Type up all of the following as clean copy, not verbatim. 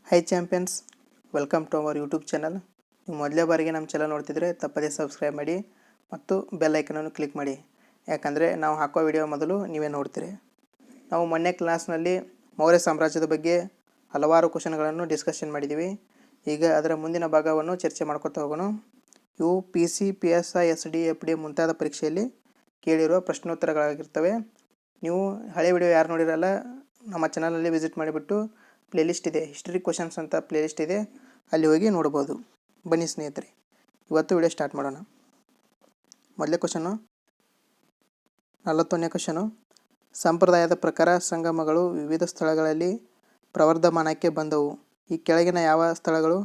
High champions, welcome to our YouTube channel. ನೀವು ಮೊದಲೇ ಬಾರಿಗೆ ನಮ್ಮ ಚಾನಲ್ ನೋಡ್ತಿದ್ರೆ ತಪ್ಪದೇ ಸಬ್ಸ್ಕ್ರೈಬ್ ಮಾಡಿ ಮತ್ತು ಬೆಲ್ ಐಕನನ್ನು ಕ್ಲಿಕ್ ಮಾಡಿ, ಯಾಕಂದರೆ ನಾವು ಹಾಕೋ ವಿಡಿಯೋ ಮೊದಲು ನೀವೇ ನೋಡ್ತೀರಿ. ನಾವು ಮೊನ್ನೆ ಕ್ಲಾಸ್ನಲ್ಲಿ ಮೌರ್ಯ ಸಾಮ್ರಾಜ್ಯದ ಬಗ್ಗೆ ಹಲವಾರು ಕ್ವಶನ್ಗಳನ್ನು ಡಿಸ್ಕಷನ್ ಮಾಡಿದ್ದೀವಿ. ಈಗ ಅದರ ಮುಂದಿನ ಭಾಗವನ್ನು ಚರ್ಚೆ ಮಾಡ್ಕೊತಾ ಹೋಗೋಣ. ಇವು PC, PSI, SD, FD ಮುಂತಾದ ಪರೀಕ್ಷೆಯಲ್ಲಿ ಕೇಳಿರುವ ಪ್ರಶ್ನೋತ್ತರಗಳಾಗಿರ್ತವೆ. ನೀವು ಹಳೆ ವಿಡಿಯೋ ಯಾರು ನೋಡಿರಲ್ಲ, ನಮ್ಮ ಚಾನಲಲ್ಲಿ ವಿಸಿಟ್ ಮಾಡಿಬಿಟ್ಟು ಪ್ಲೇಲಿಸ್ಟ್ ಇದೆ, ಹಿಸ್ಟ್ರಿ ಕ್ವಶನ್ಸ್ ಅಂತ ಪ್ಲೇಲಿಸ್ಟ್ ಇದೆ, ಅಲ್ಲಿ ಹೋಗಿ ನೋಡ್ಬೋದು. ಬನ್ನಿ ಸ್ನೇಹಿತರೆ, ಇವತ್ತು ವಿಡಿಯೋ ಸ್ಟಾರ್ಟ್ ಮಾಡೋಣ. ಮೊದಲೇ ಕ್ವಶನು, 41ನೇ ಕ್ವಶನು. ಸಂಪ್ರದಾಯದ ಪ್ರಕಾರ ಸಂಗಮಗಳು ವಿವಿಧ ಸ್ಥಳಗಳಲ್ಲಿ ಪ್ರವರ್ಧಮಾನಕ್ಕೆ ಬಂದವು. ಈ ಕೆಳಗಿನ ಯಾವ ಸ್ಥಳಗಳು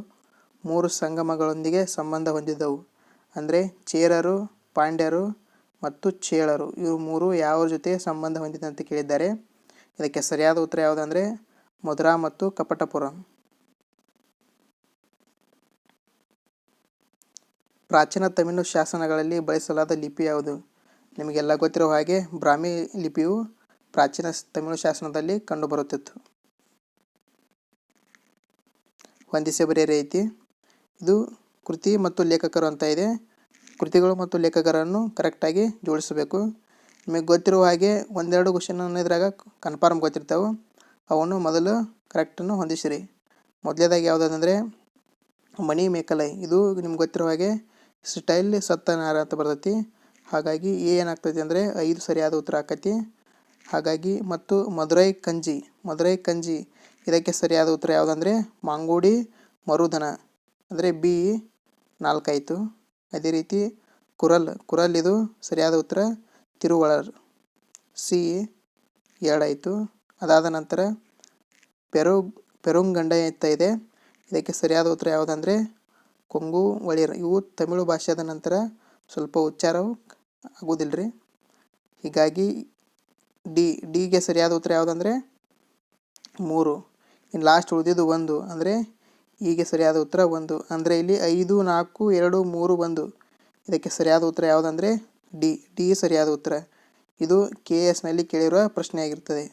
3 ಸಂಗಮಗಳೊಂದಿಗೆ ಸಂಬಂಧ ಹೊಂದಿದ್ದವು? ಅಂದರೆ ಚೇರರು, ಪಾಂಡ್ಯರು ಮತ್ತು ಚೇಳರು, ಇವರು 3 ಯಾವ ಜೊತೆ ಸಂಬಂಧ ಹೊಂದಿದೆ ಅಂತ ಕೇಳಿದ್ದಾರೆ. ಇದಕ್ಕೆ ಸರಿಯಾದ ಉತ್ತರ ಯಾವುದಂದರೆ ಮಧುರಾ ಮತ್ತು ಕಪಟಪುರ. ಪ್ರಾಚೀನ ತಮಿಳು ಶಾಸನಗಳಲ್ಲಿ ಬಳಸಲಾದ ಲಿಪಿ ಯಾವುದು? ನಿಮಗೆಲ್ಲ ಗೊತ್ತಿರೋ ಹಾಗೆ ಬ್ರಾಹ್ಮಿ ಲಿಪಿಯು ಪ್ರಾಚೀನ ತಮಿಳು ಶಾಸನದಲ್ಲಿ ಕಂಡುಬರುತ್ತಿತ್ತು. ಹೊಂದಿಸಿ ಬರೆಯಿರಿ ಐತಿ. ಇದು ಕೃತಿ ಮತ್ತು ಲೇಖಕರು ಅಂತ ಇದೆ. ಕೃತಿಗಳು ಮತ್ತು ಲೇಖಕರನ್ನು ಕರೆಕ್ಟಾಗಿ ಜೋಡಿಸಬೇಕು. ನಿಮಗೆ ಗೊತ್ತಿರುವ ಹಾಗೆ ಒಂದೆರಡು ಕ್ವಶನ್ ಇದ್ರಾಗ ಕನ್ಫರ್ಮ್ ಗೊತ್ತಿರ್ತಾವೆ, ಅವನ್ನು ಮೊದಲು ಕರೆಕ್ಟನ್ನು ಹೊಂದಿಸಿರಿ. ಮೊದಲೇದಾಗಿ ಯಾವುದಂದರೆ ಮಣಿ ಮೇಕಲೈ. ಇದು ನಿಮ್ಗೆ ಗೊತ್ತಿರೋ ಹಾಗೆ ಸ್ಟೈಲ್ ಸತ್ತನಾರ ಅಂತ ಬರ್ತೈತಿ. ಹಾಗಾಗಿ ಏನಾಗ್ತೈತಿ ಅಂದರೆ 5 ಸರಿಯಾದ ಉತ್ತರ ಆಕೈತಿ. ಹಾಗಾಗಿ ಮತ್ತು ಮದುರೈ ಕಂಜಿ ಇದಕ್ಕೆ ಸರಿಯಾದ ಉತ್ತರ ಯಾವುದಂದರೆ ಮಾಂಗೂಡಿ ಮರುಧನ, ಅಂದರೆ B 4 ಆಯಿತು. ಅದೇ ರೀತಿ ಕುರಲ್ ಇದು ಸರಿಯಾದ ಉತ್ತರ ತಿರುವಳರ್, C 2 ಆಯಿತು. ಅದಾದ ನಂತರ ಪೆರುಂಗಂಡ ಅಂತ ಇದೆ. ಇದಕ್ಕೆ ಸರಿಯಾದ ಉತ್ತರ ಯಾವುದಂದರೆ ಕೊಂಗು ಒಳಿರ್. ಇವು ತಮಿಳು ಭಾಷೆಯಾದ ನಂತರ ಸ್ವಲ್ಪ ಉಚ್ಚಾರವು ಆಗೋದಿಲ್ಲರಿ. ಹೀಗಾಗಿ ಡಿಗೆ ಸರಿಯಾದ ಉತ್ತರ ಯಾವುದಂದರೆ 3. ಇನ್ನು ಲಾಸ್ಟ್ ಉಳಿದಿದ್ದು 1, ಅಂದರೆ ಹೀಗೆ ಸರಿಯಾದ ಉತ್ತರ 1. ಅಂದರೆ ಇಲ್ಲಿ 5, 4, 2, 3, 1. ಇದಕ್ಕೆ ಸರಿಯಾದ ಉತ್ತರ ಯಾವುದಂದರೆ ಡಿ ಸರಿಯಾದ ಉತ್ತರ. ಇದು KSನಲ್ಲಿ ಕೇಳಿರುವ ಪ್ರಶ್ನೆಯಾಗಿರ್ತದೆ.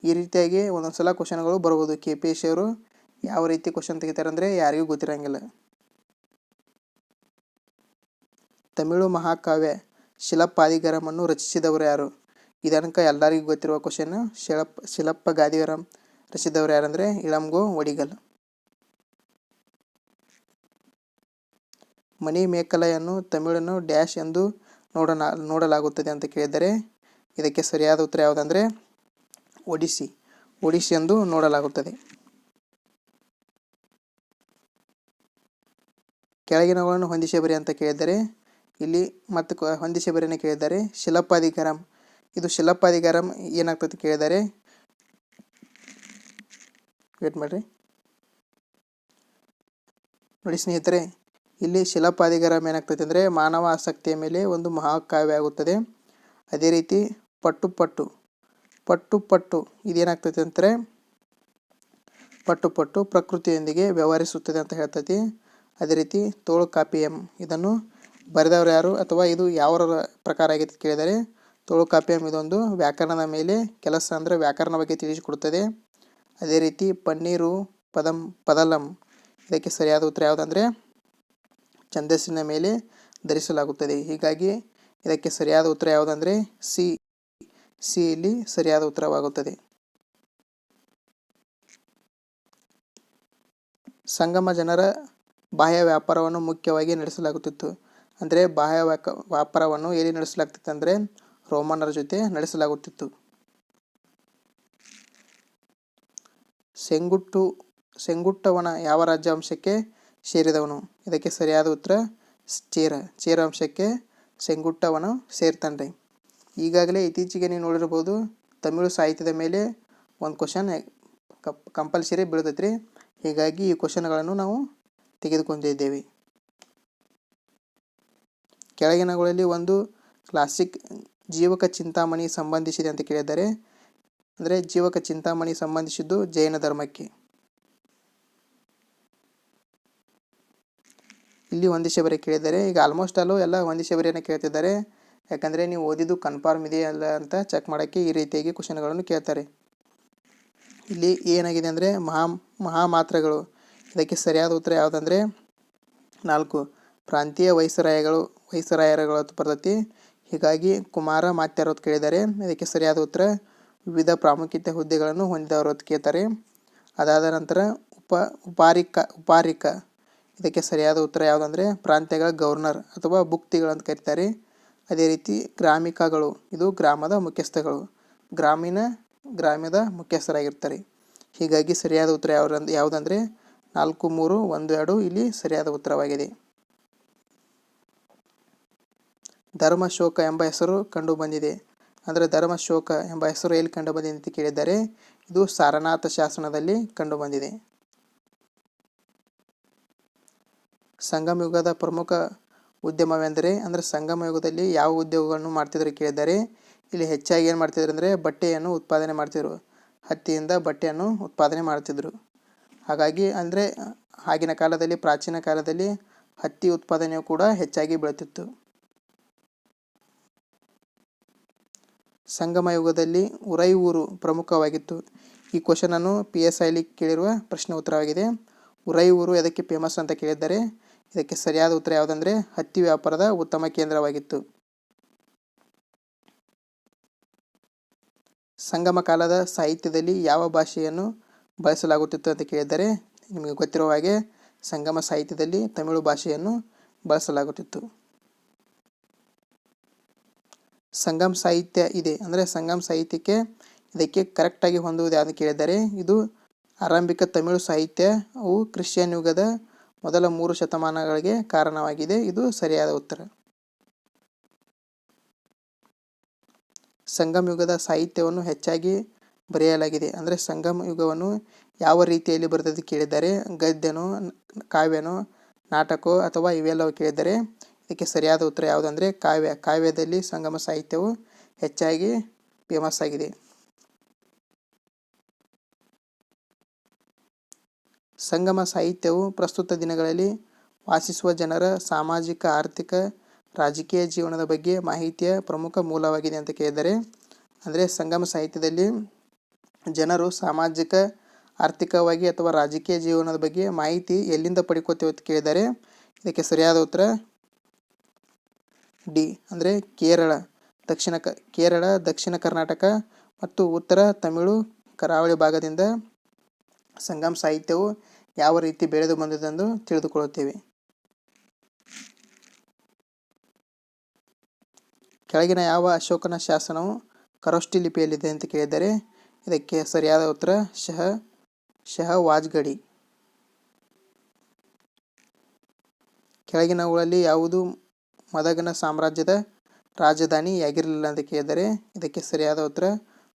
ಈ ರೀತಿಯಾಗಿ ಒಂದೊಂದು ಸಲ ಕ್ವಶನ್ಗಳು ಬರ್ಬೋದು. KPSC ಅವರು ಯಾವ ರೀತಿ ಕ್ವಶನ್ ತೆಗಿತಾರೆ ಅಂದರೆ ಯಾರಿಗೂ ಗೊತ್ತಿರಂಗಿಲ್ಲ. ತಮಿಳು ಮಹಾಕಾವ್ಯ ಶಿಲಪ್ಪಾದಿಗರಮನ್ನು ರಚಿಸಿದವರು ಯಾರು? ಇದನಕ ಎಲ್ಲರಿಗೂ ಗೊತ್ತಿರುವ ಕ್ವಶನ್. ಶಿಲಪ್ಪಗಾದಿಗರಂ ರಚಿಸಿದವರು ಯಾರಂದರೆ ಇಳಂಗೋ ಒಡಿಗಲ್. ಮಣಿ ಮೇಕಲೆಯನ್ನು ತಮಿಳನ್ನು ಡ್ಯಾಶ್ ಎಂದು ನೋಡಲಾಗುತ್ತದೆ ಅಂತ ಕೇಳಿದರೆ ಇದಕ್ಕೆ ಸರಿಯಾದ ಉತ್ತರ ಯಾವುದಂದರೆ ಒಡಿಸ್ಸಿ ಎಂದು ನೋಡಲಾಗುತ್ತದೆ. ಕೆಳಗಿನಗಳನ್ನು ಹೊಂದಿಸಿ ಬರಿ ಅಂತ ಕೇಳಿದರೆ ಇಲ್ಲಿ ಮತ್ತೆ ಹೊಂದಿಸಿ ಬರಿಯನ್ನು ಕೇಳಿದ್ದಾರೆ. ಶಿಲಪ್ಪಾದಿಗರಂ, ಇದು ಶಿಲಪ್ಪಾದಿಗರಂ ಏನಾಗ್ತದೆ ಕೇಳಿದ್ದಾರೆ. ವೇಟ್ ಮಾಡಿರಿ ನೋಡಿ ಸ್ನೇಹಿತರೆ, ಇಲ್ಲಿ ಶಿಲಪ್ಪಾದಿಗರಂ ಏನಾಗ್ತದೆ ಅಂದರೆ ಮಾನವ ಆಸಕ್ತಿಯ ಮೇಲೆ ಒಂದು ಮಹಾಕಾವ್ಯ ಆಗುತ್ತದೆ. ಅದೇ ರೀತಿ ಪಟ್ಟು ಇದೇನಾಗ್ತದೆ ಅಂದರೆ ಪಟ್ಟು ಪ್ರಕೃತಿಯೊಂದಿಗೆ ವ್ಯವಹರಿಸುತ್ತದೆ ಅಂತ ಹೇಳ್ತೈತಿ. ಅದೇ ರೀತಿ ತೋಳುಕಾಪಿಯಂ, ಇದನ್ನು ಬರೆದವರು ಯಾರು ಅಥವಾ ಇದು ಯಾವ ಪ್ರಕಾರ ಆಗೈತೆ ಕೇಳಿದರೆ ತೋಳುಕಾಪಿಯಂ ಇದೊಂದು ವ್ಯಾಕರಣದ ಮೇಲೆ ಕೆಲಸ, ಅಂದರೆ ವ್ಯಾಕರಣ ಬಗ್ಗೆ ತಿಳಿಸಿಕೊಡುತ್ತದೆ. ಅದೇ ರೀತಿ ಪನ್ನೀರು ಪದಲಂ, ಇದಕ್ಕೆ ಸರಿಯಾದ ಉತ್ತರ ಯಾವುದಂದರೆ ಛಂದಸ್ಸಿನ ಮೇಲೆ ಧರಿಸಲಾಗುತ್ತದೆ. ಹೀಗಾಗಿ ಇದಕ್ಕೆ ಸರಿಯಾದ ಉತ್ತರ ಯಾವುದಂದರೆ ಸಿ ಇಲ್ಲಿ ಸರಿಯಾದ ಉತ್ತರವಾಗುತ್ತದೆ. ಸಂಗಮ ಜನರ ಬಾಹ್ಯ ವ್ಯಾಪಾರವನ್ನು ಮುಖ್ಯವಾಗಿ ನಡೆಸಲಾಗುತ್ತಿತ್ತು. ಅಂದರೆ ಬಾಹ್ಯ ವ್ಯಾಪಾರವನ್ನು ಎಲ್ಲಿ ನಡೆಸಲಾಗ್ತಿತ್ತು ಅಂದರೆ ರೋಮನ್ನರ ಜೊತೆ ನಡೆಸಲಾಗುತ್ತಿತ್ತು. ಸೆಂಗುಟ್ಟವನ ಯಾವ ರಾಜ್ಯಾಂಶಕ್ಕೆ ಸೇರಿದವನು? ಇದಕ್ಕೆ ಸರಿಯಾದ ಉತ್ತರ ಚೇರ ವಂಶಕ್ಕೆ ಸೆಂಗುಟ್ಟವನು ಸೇರ್ತಾನ್ರಿ. ಈಗಾಗಲೇ ಇತ್ತೀಚೆಗೆ ನೀವು ನೋಡಿರ್ಬೋದು ತಮಿಳು ಸಾಹಿತ್ಯದ ಮೇಲೆ ಒಂದು ಕ್ವಶನ್ ಕಂಪಲ್ಸರಿ ಬೀಳ್ತೈತ್ರಿ. ಹೀಗಾಗಿ ಈ ಕ್ವಶನ್ಗಳನ್ನು ನಾವು ತೆಗೆದುಕೊಂಡಿದ್ದೇವೆ. ಕೆಳಗಿನಗಳಲ್ಲಿ ಒಂದು ಕ್ಲಾಸಿಕ್ ಜೀವಕ ಚಿಂತಾಮಣಿ ಸಂಬಂಧಿಸಿದೆ ಅಂತ ಕೇಳಿದ್ದಾರೆ. ಅಂದರೆ ಜೀವಕ ಚಿಂತಾಮಣಿ ಸಂಬಂಧಿಸಿದ್ದು ಜೈನ ಧರ್ಮಕ್ಕೆ. ಇಲ್ಲಿ ಹೊಂದಿಸಿ ಬರೆ ಕೇಳಿದ್ದಾರೆ. ಈಗ ಆಲ್ಮೋಸ್ಟ್ ಅಲ್ಲೂ ಎಲ್ಲ ಹೊಂದಿಸಿ ಬರೆಯನ್ನು ಕೇಳ್ತಿದ್ದಾರೆ. ಯಾಕಂದರೆ ನೀವು ಓದಿದ್ದು ಕನ್ಫರ್ಮ್ ಇದೆಯಲ್ಲ ಅಂತ ಚೆಕ್ ಮಾಡೋಕ್ಕೆ ಈ ರೀತಿಯಾಗಿ ಕ್ವಶನ್ಗಳನ್ನು ಕೇಳ್ತಾರೆ. ಇಲ್ಲಿ ಏನಾಗಿದೆ ಅಂದರೆ ಮಹಾಮಾತ್ರಗಳು. ಇದಕ್ಕೆ ಸರಿಯಾದ ಉತ್ತರ ಯಾವುದಂದರೆ 4 ಪ್ರಾಂತೀಯ ವೈಸರಾಯರುಗಳು ಅಂತ ಬರ್ತೈತಿ. ಹೀಗಾಗಿ ಕುಮಾರ ಮಾತ್ಯರು ಅಂತ ಕೇಳಿದ್ದಾರೆ. ಇದಕ್ಕೆ ಸರಿಯಾದ ಉತ್ತರ ವಿವಿಧ ಪ್ರಾಮುಖ್ಯತೆ ಹುದ್ದೆಗಳನ್ನು ಹೊಂದಿದವರು ಅಂತ ಕೇಳ್ತಾರೆ. ಅದಾದ ನಂತರ ಉಪಾರಿಕ ಇದಕ್ಕೆ ಸರಿಯಾದ ಉತ್ತರ ಯಾವುದಂದರೆ ಪ್ರಾಂತ್ಯಗಳ ಗವರ್ನರ್ ಅಥವಾ ಭುಕ್ತಿಗಳು ಅಂತ ಕರೀತಾರೆ. ಅದೇ ರೀತಿ ಗ್ರಾಮಿಕಗಳು, ಇದು ಗ್ರಾಮದ ಮುಖ್ಯಸ್ಥಗಳು, ಗ್ರಾಮದ ಮುಖ್ಯಸ್ಥರಾಗಿರ್ತಾರೆ. ಹೀಗಾಗಿ ಸರಿಯಾದ ಉತ್ತರ ಯಾವುದಂದರೆ 4, 3, 1, 2 ಇಲ್ಲಿ ಸರಿಯಾದ ಉತ್ತರವಾಗಿದೆ. ಧರ್ಮಶೋಕ ಎಂಬ ಹೆಸರು ಕಂಡು ಬಂದಿದೆ. ಅಂದರೆ ಧರ್ಮಶೋಕ ಎಂಬ ಹೆಸರು ಎಲ್ಲಿ ಕಂಡು ಬಂದಿದೆ ಅಂತ ಕೇಳಿದ್ದಾರೆ. ಇದು ಸಾರನಾಥ ಶಾಸನದಲ್ಲಿ ಕಂಡು ಬಂದಿದೆ. ಸಂಗಮ ಯುಗದ ಪ್ರಮುಖ ಉದ್ಯಮವೆಂದರೆ, ಅಂದರೆ ಸಂಗಮ ಯುಗದಲ್ಲಿ ಯಾವ ಉದ್ಯೋಗಗಳನ್ನು ಮಾಡ್ತಿದ್ರು ಕೇಳಿದ್ದಾರೆ. ಇಲ್ಲಿ ಹೆಚ್ಚಾಗಿ ಏನು ಮಾಡ್ತಿದ್ರು ಅಂದರೆ ಬಟ್ಟೆಯನ್ನು ಉತ್ಪಾದನೆ ಮಾಡ್ತಿದ್ರು. ಹತ್ತಿಯಿಂದ ಬಟ್ಟೆಯನ್ನು ಉತ್ಪಾದನೆ ಮಾಡ್ತಿದ್ರು. ಹಾಗಾಗಿ ಅಂದರೆ ಆಗಿನ ಕಾಲದಲ್ಲಿ, ಪ್ರಾಚೀನ ಕಾಲದಲ್ಲಿ ಹತ್ತಿ ಉತ್ಪಾದನೆಯು ಕೂಡ ಹೆಚ್ಚಾಗಿ ಬೆಳೆತಿತ್ತು. ಸಂಗಮ ಯುಗದಲ್ಲಿ ಉರೈಊರು ಪ್ರಮುಖವಾಗಿತ್ತು. ಈ ಕ್ವಶನನ್ನು PSIಲಿ ಕೇಳಿರುವ ಪ್ರಶ್ನೆ ಉತ್ತರವಾಗಿದೆ. ಉರೈಊರು ಎದಕ್ಕೆ ಫೇಮಸ್ ಅಂತ ಕೇಳಿದ್ದಾರೆ. ಇದಕ್ಕೆ ಸರಿಯಾದ ಉತ್ತರ ಯಾವುದಂದರೆ ಹತ್ತಿ ವ್ಯಾಪಾರದ ಉತ್ತಮ ಕೇಂದ್ರವಾಗಿತ್ತು. ಸಂಗಮ ಕಾಲದ ಸಾಹಿತ್ಯದಲ್ಲಿ ಯಾವ ಭಾಷೆಯನ್ನು ಬಳಸಲಾಗುತ್ತಿತ್ತು ಅಂತ ಕೇಳಿದ್ದಾರೆ. ನಿಮಗೆ ಗೊತ್ತಿರುವ ಹಾಗೆ ಸಂಗಮ ಸಾಹಿತ್ಯದಲ್ಲಿ ತಮಿಳು ಭಾಷೆಯನ್ನು ಬಳಸಲಾಗುತ್ತಿತ್ತು. ಸಂಗಮ ಸಾಹಿತ್ಯ ಇದೆ, ಅಂದರೆ ಸಂಗಮ ಸಾಹಿತ್ಯಕ್ಕೆ ಇದಕ್ಕೆ ಕರೆಕ್ಟಾಗಿ ಹೊಂದುವುದು ಯಾವುದು ಕೇಳಿದ್ದಾರೆ. ಇದು ಆರಂಭಿಕ ತಮಿಳು ಸಾಹಿತ್ಯ. ಅವು ಕ್ರಿಶ್ಚಿಯನ್ ಯುಗದ ಮೊದಲ 3 ಶತಮಾನಗಳಿಗೆ ಕಾರಣವಾಗಿದೆ. ಇದು ಸರಿಯಾದ ಉತ್ತರ. ಸಂಗಮ ಯುಗದ ಸಾಹಿತ್ಯವನ್ನು ಹೆಚ್ಚಾಗಿ ಬರೆಯಲಾಗಿದೆ. ಅಂದರೆ ಸಂಗಮ ಯುಗವನ್ನು ಯಾವ ರೀತಿಯಲ್ಲಿ ಬರೆದದ್ದು ಕೇಳಿದ್ದಾರೆ. ಗದ್ಯನೋ, ಕಾವ್ಯನೋ, ನಾಟಕೋ ಅಥವಾ ಇವೆಲ್ಲವೂ ಕೇಳಿದ್ದಾರೆ. ಇದಕ್ಕೆ ಸರಿಯಾದ ಉತ್ತರ ಯಾವುದಂದರೆ ಕಾವ್ಯದಲ್ಲಿ ಸಂಗಮ ಸಾಹಿತ್ಯವು ಹೆಚ್ಚಾಗಿ ಫೇಮಸ್ ಆಗಿದೆ. ಸಂಗಮ ಸಾಹಿತ್ಯವು ಪ್ರಸ್ತುತ ದಿನಗಳಲ್ಲಿ ವಾಸಿಸುವ ಜನರ ಸಾಮಾಜಿಕ, ಆರ್ಥಿಕ, ರಾಜಕೀಯ ಜೀವನದ ಬಗ್ಗೆ ಮಾಹಿತಿಯ ಪ್ರಮುಖ ಮೂಲವಾಗಿದೆ ಅಂತ ಕೇಳಿದ್ದಾರೆ. ಅಂದರೆ ಸಂಗಮ ಸಾಹಿತ್ಯದಲ್ಲಿ ಜನರು ಸಾಮಾಜಿಕ, ಆರ್ಥಿಕವಾಗಿ ಅಥವಾ ರಾಜಕೀಯ ಜೀವನದ ಬಗ್ಗೆ ಮಾಹಿತಿ ಎಲ್ಲಿಂದ ಪಡ್ಕೋತೇವೆ ಅಂತ ಕೇಳಿದ್ದಾರೆ. ಇದಕ್ಕೆ ಸರಿಯಾದ ಉತ್ತರ ಡಿ, ಅಂದರೆ ಕೇರಳ, ದಕ್ಷಿಣ ಕರ್ನಾಟಕ ಮತ್ತು ಉತ್ತರ ತಮಿಳು ಕರಾವಳಿ ಭಾಗದಿಂದ ಸಂಗಮ ಸಾಹಿತ್ಯವು ಯಾವ ರೀತಿ ಬೆಳೆದು ಬಂದಿದೆಂದು ತಿಳಿದುಕೊಳ್ಳುತ್ತೇವೆ. ಕೆಳಗಿನ ಯಾವ ಅಶೋಕನ ಶಾಸನವು ಖರೋಷ್ಠಿ ಲಿಪಿಯಲ್ಲಿದೆ ಅಂತ ಕೇಳಿದ್ದಾರೆ. ಇದಕ್ಕೆ ಸರಿಯಾದ ಉತ್ತರ ಶಹವಾಜ್ಗಡಿ. ಕೆಳಗಿನವುಗಳಲ್ಲಿ ಯಾವುದು ಮದಗನ ಸಾಮ್ರಾಜ್ಯದ ರಾಜಧಾನಿಯಾಗಿರಲಿಲ್ಲ ಅಂತ ಕೇಳಿದ್ದಾರೆ. ಇದಕ್ಕೆ ಸರಿಯಾದ ಉತ್ತರ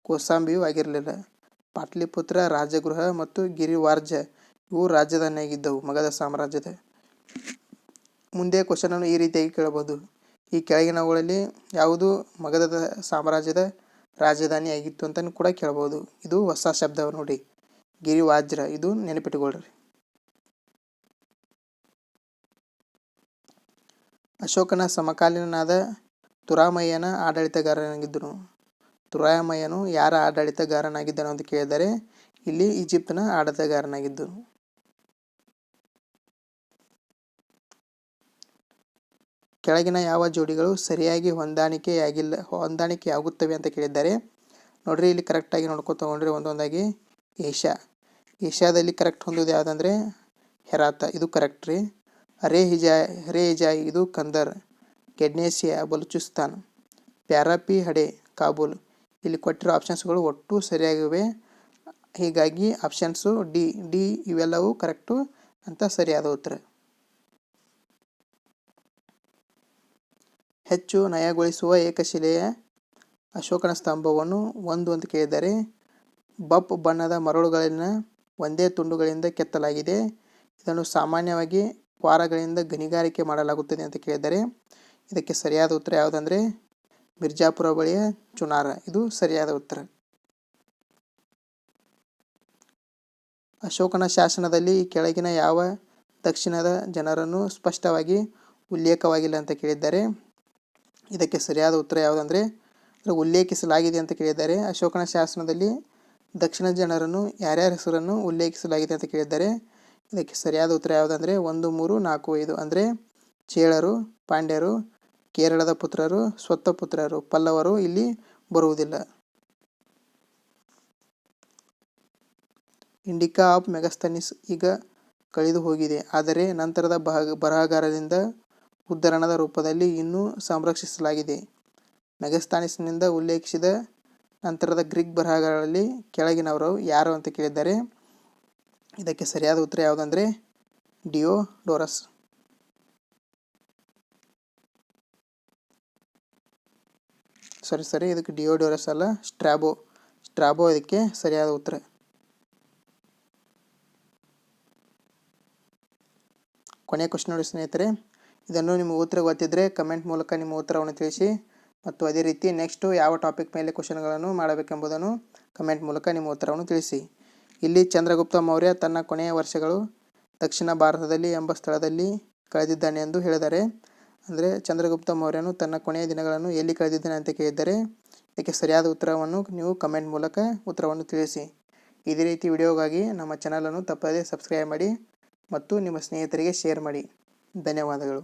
ಕೋಸಾಂಬಿಯು ಆಗಿರಲಿಲ್ಲ. ಪಾಟಲಿಪುತ್ರ, ರಾಜಗೃಹ ಮತ್ತು ಗಿರಿವಾರ್ಜ ಇವು ರಾಜಧಾನಿಯಾಗಿದ್ದವು ಮಗಧ ಸಾಮ್ರಾಜ್ಯದ. ಮುಂದೆ ಕ್ವಶನನ್ನು ಈ ರೀತಿಯಾಗಿ ಕೇಳಬಹುದು. ಈ ಕೆಳಗಿನವುಗಳಲ್ಲಿ ಯಾವುದು ಮಗಧದ ಸಾಮ್ರಾಜ್ಯದ ರಾಜಧಾನಿಯಾಗಿತ್ತು ಅಂತ ಕೂಡ ಕೇಳಬಹುದು. ಇದು ಹೊಸ ಶಬ್ದ ನೋಡಿ, ಗಿರಿವಾಜ್ರ, ಇದು ನೆನಪಿಟ್ಟುಕೊಳ್ಳ್ರಿ. ಅಶೋಕನ ಸಮಕಾಲೀನನಾದ ತುರಾಮಯ್ಯನ ಆಡಳಿತಗಾರನಾಗಿದ್ದನು. ತುರಾಮಯ್ಯನು ಯಾರ ಆಡಳಿತಗಾರನಾಗಿದ್ದನು ಅಂತ ಕೇಳಿದರೆ ಇಲ್ಲಿ ಈಜಿಪ್ತನ ಆಡಳಿತಗಾರನಾಗಿದ್ದನು. ಕೆಳಗಿನ ಯಾವ ಜೋಡಿಗಳು ಸರಿಯಾಗಿ ಹೊಂದಾಣಿಕೆಯಾಗುತ್ತವೆ ಅಂತ ಕೇಳಿದ್ದಾರೆ. ನೋಡ್ರಿ, ಇಲ್ಲಿ ಕರೆಕ್ಟಾಗಿ ನೋಡ್ಕೊತ ತಗೊಂಡ್ರಿ ಒಂದೊಂದಾಗಿ. ಏಷ್ಯಾದಲ್ಲಿ ಕರೆಕ್ಟ್ ಹೊಂದೋದು ಯಾವುದಂದ್ರೆ ಹೆರಾತ, ಇದು ಕರೆಕ್ಟ್ ರೀ. ಹರೇ ಹಿಜಾಯಿ ಇದು ಕಂದರ್. ಕೆಡ್ನೇಸಿಯಾ ಬಲೂಚಿಸ್ತಾನ್. ಪ್ಯಾರಾಪಿ ಹಡೆ ಕಾಬೂಲ್. ಇಲ್ಲಿ ಕೊಟ್ಟಿರೋ ಆಪ್ಷನ್ಸ್ಗಳು ಒಟ್ಟು ಸರಿಯಾಗಿವೆ. ಹೀಗಾಗಿ ಆಪ್ಷನ್ಸು ಡಿ ಇವೆಲ್ಲವೂ ಕರೆಕ್ಟು ಅಂತ ಸರಿಯಾದ ಉತ್ತರ. ಹೆಚ್ಚು ನಯಗೊಳಿಸುವ ಏಕಶಿಲೆಯ ಅಶೋಕನ ಸ್ತಂಭವನ್ನು ಒಂದು ಅಂತ ಕೇಳಿದ್ದಾರೆ. ಬಪ್ ಬಣ್ಣದ ಮರಳುಗಳಿನ ಒಂದೇ ತುಂಡುಗಳಿಂದ ಕೆತ್ತಲಾಗಿದೆ. ಇದನ್ನು ಸಾಮಾನ್ಯವಾಗಿ ಕ್ವಾರಗಳಿಂದ ಗಣಿಗಾರಿಕೆ ಮಾಡಲಾಗುತ್ತದೆ ಅಂತ ಕೇಳಿದ್ದಾರೆ. ಇದಕ್ಕೆ ಸರಿಯಾದ ಉತ್ತರ ಯಾವುದಂದರೆ ಮಿರ್ಜಾಪುರ ಬಳಿಯ ಚುನಾರ, ಇದು ಸರಿಯಾದ ಉತ್ತರ. ಅಶೋಕನ ಶಾಸನದಲ್ಲಿ ಈ ಕೆಳಗಿನ ಯಾವ ದಕ್ಷಿಣದ ಜನರನ್ನು ಸ್ಪಷ್ಟವಾಗಿ ಉಲ್ಲೇಖವಾಗಿಲ್ಲ ಅಂತ ಕೇಳಿದ್ದಾರೆ. ಇದಕ್ಕೆ ಸರಿಯಾದ ಉತ್ತರ ಯಾವುದಂದರೆ ಉಲ್ಲೇಖಿಸಲಾಗಿದೆ ಅಂತ ಕೇಳಿದ್ದಾರೆ. ಅಶೋಕನ ಶಾಸನದಲ್ಲಿ ದಕ್ಷಿಣ ಜನರನ್ನು ಯಾರ್ಯಾರ ಹೆಸರನ್ನು ಉಲ್ಲೇಖಿಸಲಾಗಿದೆ ಅಂತ ಕೇಳಿದ್ದಾರೆ. ಇದಕ್ಕೆ ಸರಿಯಾದ ಉತ್ತರ ಯಾವುದಂದರೆ 1, 3, 4, 5 ಅಂದರೆ ಚೇಳರು, ಪಾಂಡ್ಯರು, ಕೇರಳದ ಪುತ್ರರು, ಸ್ವತ್ತಪುತ್ರರು, ಪಲ್ಲವರು ಇಲ್ಲಿ ಬರುವುದಿಲ್ಲ. ಇಂಡಿಕಾ ಆಫ್ ಮೆಗಸ್ತನೀಸ್ ಈಗ ಕಳೆದು ಹೋಗಿದೆ, ಆದರೆ ನಂತರದ ಬರಹಗಾರರಿಂದ ಉದ್ಧರಣದ ರೂಪದಲ್ಲಿ ಇನ್ನೂ ಸಂರಕ್ಷಿಸಲಾಗಿದೆ. ಮೆಗಸ್ತನೀಸ್ನಿಂದ ಉಲ್ಲೇಖಿಸಿದ ನಂತರದ ಗ್ರೀಕ್ ಬರಹಗಾರರಲ್ಲಿ ಕೆಳಗಿನವರು ಯಾರು ಅಂತ ಕೇಳಿದ್ದಾರೆ. ಇದಕ್ಕೆ ಸರಿಯಾದ ಉತ್ತರ ಯಾವುದಂದರೆ ಡಿಯೋಡೋರಸ್. ಸರಿ ಇದಕ್ಕೆ ಡಿಯೋಡೋರಸ್ ಅಲ್ಲ, ಸ್ಟ್ರಾಬೋ ಇದಕ್ಕೆ ಸರಿಯಾದ ಉತ್ತರ. ಕೊನೆಯ ಕ್ವಶನ್ ನೋಡಿ ಸ್ನೇಹಿತರೆ, ಇದನ್ನು ನಿಮ್ಮ ಉತ್ತರ ಗೊತ್ತಿದ್ದರೆ ಕಮೆಂಟ್ ಮೂಲಕ ನಿಮ್ಮ ಉತ್ತರವನ್ನು ತಿಳಿಸಿ. ಮತ್ತು ಅದೇ ರೀತಿ ನೆಕ್ಸ್ಟು ಯಾವ ಟಾಪಿಕ್ ಮೇಲೆ ಕ್ವಶನ್ಗಳನ್ನು ಮಾಡಬೇಕೆಂಬುದನ್ನು ಕಮೆಂಟ್ ಮೂಲಕ ನಿಮ್ಮ ಉತ್ತರವನ್ನು ತಿಳಿಸಿ. ಇಲ್ಲಿ ಚಂದ್ರಗುಪ್ತ ಮೌರ್ಯ ತನ್ನ ಕೊನೆಯ ವರ್ಷಗಳು ದಕ್ಷಿಣ ಭಾರತದಲ್ಲಿ ಎಂಬ ಸ್ಥಳದಲ್ಲಿ ಕಳೆದಿದ್ದಾನೆ ಎಂದು ಹೇಳಿದ್ದಾರೆ. ಅಂದರೆ ಚಂದ್ರಗುಪ್ತ ಮೌರ್ಯನು ತನ್ನ ಕೊನೆಯ ದಿನಗಳನ್ನು ಎಲ್ಲಿ ಕಳೆದಿದ್ದಾನೆ ಅಂತ ಕೇಳಿದ್ದಾರೆ. ಇದಕ್ಕೆ ಸರಿಯಾದ ಉತ್ತರವನ್ನು ನೀವು ಕಮೆಂಟ್ ಮೂಲಕ ಉತ್ತರವನ್ನು ತಿಳಿಸಿ. ಇದೇ ರೀತಿ ವಿಡಿಯೋಗಾಗಿ ನಮ್ಮ ಚಾನಲನ್ನು ತಪ್ಪದೇ ಸಬ್ಸ್ಕ್ರೈಬ್ ಮಾಡಿ ಮತ್ತು ನಿಮ್ಮ ಸ್ನೇಹಿತರಿಗೆ ಶೇರ್ ಮಾಡಿ. ಧನ್ಯವಾದಗಳು.